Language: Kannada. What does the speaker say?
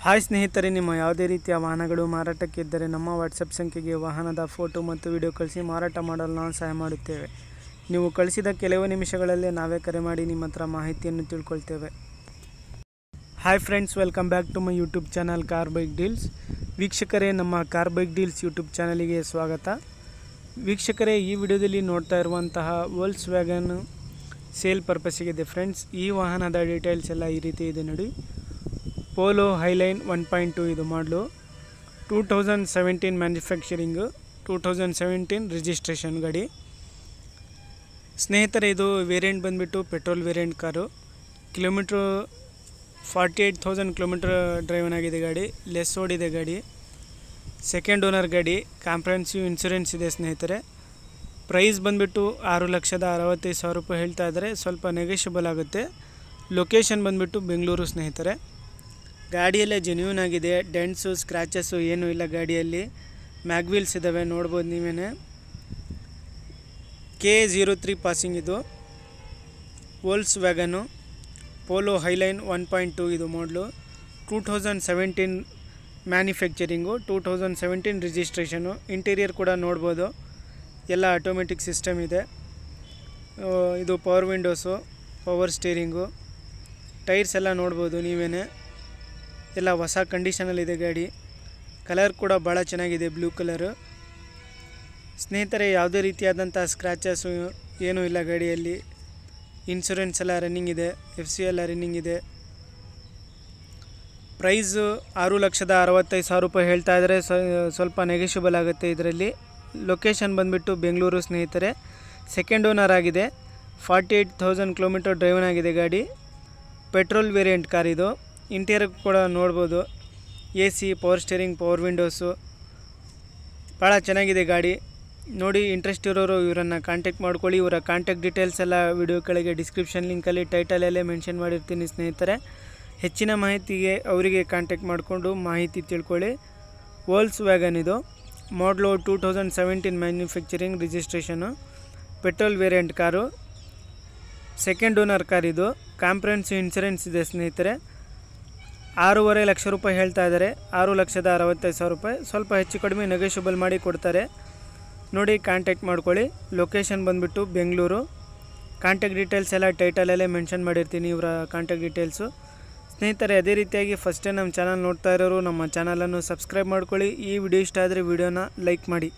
ಹಾಯ್ ಸ್ನೇಹಿತರೆ, ನಿಮ್ಮ ಯಾವುದೇ ರೀತಿಯ ವಾಹನಗಳು ಮಾರಾಟಕ್ಕೆ ಇದ್ದರೆ ನಮ್ಮ ವಾಟ್ಸಪ್ ಸಂಖ್ಯೆಗೆ ವಾಹನದ ಫೋಟೋ ಮತ್ತು ವಿಡಿಯೋ ಕಳಿಸಿ ಮಾರಾಟ ಮಾಡಲು ನಾವು ಸಹಾಯ ಮಾಡುತ್ತೇವೆ. ನೀವು ಕಳಿಸಿದ ಕೆಲವು ನಿಮಿಷಗಳಲ್ಲೇ ನಾವೇ ಕರೆ ಮಾಡಿ ನಿಮ್ಮ ಹತ್ರ ಮಾಹಿತಿಯನ್ನು ತಿಳ್ಕೊಳ್ತೇವೆ. Hi friends, welcome back to my YouTube channel car bike deals. ವೀಕ್ಷಕರೇ, ನಮ್ಮ ಕಾರ್ ಬೈಕ್ ಡೀಲ್ಸ್ ಯೂಟ್ಯೂಬ್ ಚಾನಲಿಗೆ ಸ್ವಾಗತ. ವೀಕ್ಷಕರೇ, ಈ ವಿಡಿಯೋದಲ್ಲಿ ನೋಡ್ತಾ ಇರುವಂತಹ ವೋಲ್ಕ್ಸ್ ವ್ಯಾಗನ್ ಸೇಲ್ ಪರ್ಪಸ್ಸಿಗಿದೆ ಫ್ರೆಂಡ್ಸ್. ಈ ವಾಹನದ ಡೀಟೇಲ್ಸ್ ಎಲ್ಲ ಈ ರೀತಿ ಇದೆ ನೋಡಿ. ಪೋಲೋ ಹೈಲೈನ್ 1.2 ಇದು ಮಾಡಲು 2017 ಮ್ಯಾನುಫ್ಯಾಕ್ಚರಿಂಗು, 2017 ರಿಜಿಸ್ಟ್ರೇಷನ್ ಗಾಡಿ. ಸ್ನೇಹಿತರೆ, ಇದು ವೇರಿಯಂಟ್ ಬಂದುಬಿಟ್ಟು petrol variant car. Kilometre 48,000 kilometre driven ಆಗಿದೆ ಗಾಡಿ. ಲೆಸ್ ಓಡಿದೆ ಗಾಡಿ. ಸೆಕೆಂಡ್ ಓನರ್ ಗಾಡಿ. ಕಾಂಪ್ರಹೆನ್ಸಿವ್ ಇನ್ಶೂರೆನ್ಸ್ ಇದೆ ಸ್ನೇಹಿತರೆ. ಪ್ರೈಸ್ ಬಂದುಬಿಟ್ಟು 6,65,000 ರೂಪಾಯಿ ಹೇಳ್ತಾ ಇದ್ದಾರೆ. ಸ್ವಲ್ಪ ನೆಗೋಷಿಯಬಲ್ ಆಗುತ್ತೆ. ಲೊಕೇಶನ್ ಬಂದುಬಿಟ್ಟು ಬೆಂಗಳೂರು ಸ್ನೇಹಿತರೆ. ಗಾಡಿಯಲ್ಲೇ ಜೆನ್ಯೂನ್ ಆಗಿದೆ. ಡೆಂಟ್ಸು ಸ್ಕ್ರ್ಯಾಚಸ್ಸು ಏನೂ ಇಲ್ಲ ಗಾಡಿಯಲ್ಲಿ. ಮ್ಯಾಗ್ವೀಲ್ಸ್ ಇದ್ದಾವೆ, ನೋಡ್ಬೋದು ನೀವೇ. K03 ಪಾಸಿಂಗ್ ಇದು. ವೋಲ್ಕ್ಸ್ ವ್ಯಾಗನ್ನು ಪೋಲೋ ಹೈಲೈನ್ 1.2 ಇದು ಮಾಡಲು 2017 ಮ್ಯಾನುಫ್ಯಾಕ್ಚರಿಂಗು, 2017 ರಿಜಿಸ್ಟ್ರೇಷನು. ಇಂಟೀರಿಯರ್ ಕೂಡ ನೋಡ್ಬೋದು, ಎಲ್ಲ ಆಟೋಮೆಟಿಕ್ ಸಿಸ್ಟಮ್ ಇದೆ. ಇದು power windows, power steering. Tyres ಎಲ್ಲ ನೋಡ್ಬೋದು ನೀವೇ, ಎಲ್ಲ ಹೊಸ ಕಂಡೀಷನಲ್ಲಿದೆ ಗಾಡಿ. ಕಲರ್ ಕೂಡ ಭಾಳ ಚೆನ್ನಾಗಿದೆ, ಬ್ಲೂ ಕಲರು. ಸ್ನೇಹಿತರೆ, ಯಾವುದೇ ರೀತಿಯಾದಂಥ ಸ್ಕ್ರ್ಯಾಚಸ್ಸು ಏನೂ ಇಲ್ಲ ಗಾಡಿಯಲ್ಲಿ. ಇನ್ಶೂರೆನ್ಸ್ ಎಲ್ಲ ರನ್ನಿಂಗ್ ಇದೆ, FC ಎಲ್ಲ ರನ್ನಿಂಗ್ ಇದೆ. ಪ್ರೈಸು 6,65,000 ರೂಪಾಯಿ ಹೇಳ್ತಾ ಇದ್ದಾರೆ. ಸ್ವಲ್ಪ ನೆಗೋಷಿಯಬಲ್ ಆಗುತ್ತೆ ಇದರಲ್ಲಿ. ಲೊಕೇಶನ್ ಬಂದುಬಿಟ್ಟು ಬೆಂಗಳೂರು ಸ್ನೇಹಿತರೆ. ಸೆಕೆಂಡ್ ಓನರ್ ಆಗಿದೆ. 48,000 ಕಿಲೋಮೀಟರ್ ಡ್ರೈವನ್ ಆಗಿದೆ ಗಾಡಿ. ಪೆಟ್ರೋಲ್ ವೇರಿಯಂಟ್ ಕಾರ್ ಇದು. ಇಂಟೀರಿಯರ್ ಕೂಡ ನೋಡ್ಬೋದು. AC, power steering, power windows, ಭಾಳ ಚೆನ್ನಾಗಿದೆ ಗಾಡಿ. ನೋಡಿ, ಇಂಟ್ರೆಸ್ಟ್ ಇರೋರು ಇವರನ್ನು ಕಾಂಟ್ಯಾಕ್ಟ್ ಮಾಡ್ಕೊಳ್ಳಿ. ಇವರ ಕಾಂಟ್ಯಾಕ್ಟ್ ಡೀಟೇಲ್ಸ್ ಎಲ್ಲ ವಿಡಿಯೋ ಕೆಳಗೆ ಡಿಸ್ಕ್ರಿಪ್ಷನ್ ಲಿಂಕಲ್ಲಿ ಟೈಟಲಲ್ಲೇ ಮೆನ್ಷನ್ ಮಾಡಿರ್ತೀನಿ ಸ್ನೇಹಿತರೆ. ಹೆಚ್ಚಿನ ಮಾಹಿತಿಗೆ ಅವರಿಗೆ ಕಾಂಟ್ಯಾಕ್ಟ್ ಮಾಡಿಕೊಂಡು ಮಾಹಿತಿ ತಿಳ್ಕೊಳ್ಳಿ. ವೋಲ್ಕ್ಸ್ ವ್ಯಾಗನ್ ಇದು ಮಾಡಲು 2017 manufacturing registration. Petrol variant car. Second owner car ಇದು. ಕಾಂಪ್ರಹೆನ್ಸಿವ್ ಇನ್ಶೂರೆನ್ಸ್ ಇದೆ ಸ್ನೇಹಿತರೆ. 6.5 ಲಕ್ಷ ರೂಪಾಯಿ ಹೇಳ್ತಾ ಇದ್ದಾರೆ. 6,65,000 ರೂಪಾಯಿ. ಸ್ವಲ್ಪ ಹೆಚ್ಚು ಕಡಿಮೆ ನೆಗೋಷಿಯಬಲ್ ಮಾಡಿ ಕೊಡ್ತಾರೆ. ನೋಡಿ, ಕಾಂಟ್ಯಾಕ್ಟ್ ಮಾಡ್ಕೊಳ್ಳಿ. ಲೊಕೇಶನ್ ಬಂದುಬಿಟ್ಟು ಬೆಂಗಳೂರು. ಕಾಂಟ್ಯಾಕ್ಟ್ ಡೀಟೇಲ್ಸ್ ಎಲ್ಲ ಟೈಟಲಲ್ಲೇ ಮೆನ್ಷನ್ ಮಾಡಿರ್ತೀನಿ, ಇವರ ಕಾಂಟ್ಯಾಕ್ಟ್ ಡೀಟೇಲ್ಸು. ಸ್ನೇಹಿತರೆ, ಅದೇ ರೀತಿಯಾಗಿ ಫಸ್ಟ್ ಟೈಮ್ ನಮ್ಮ ಚಾನಲ್ ನೋಡ್ತಾ ಇರೋರು ನಮ್ಮ ಚಾನಲನ್ನು ಸಬ್ಸ್ಕ್ರೈಬ್ ಮಾಡ್ಕೊಳ್ಳಿ. ಈ ವಿಡಿಯೋ ಇಷ್ಟ ಆದರೆ ವಿಡಿಯೋನ ಲೈಕ್ ಮಾಡಿ.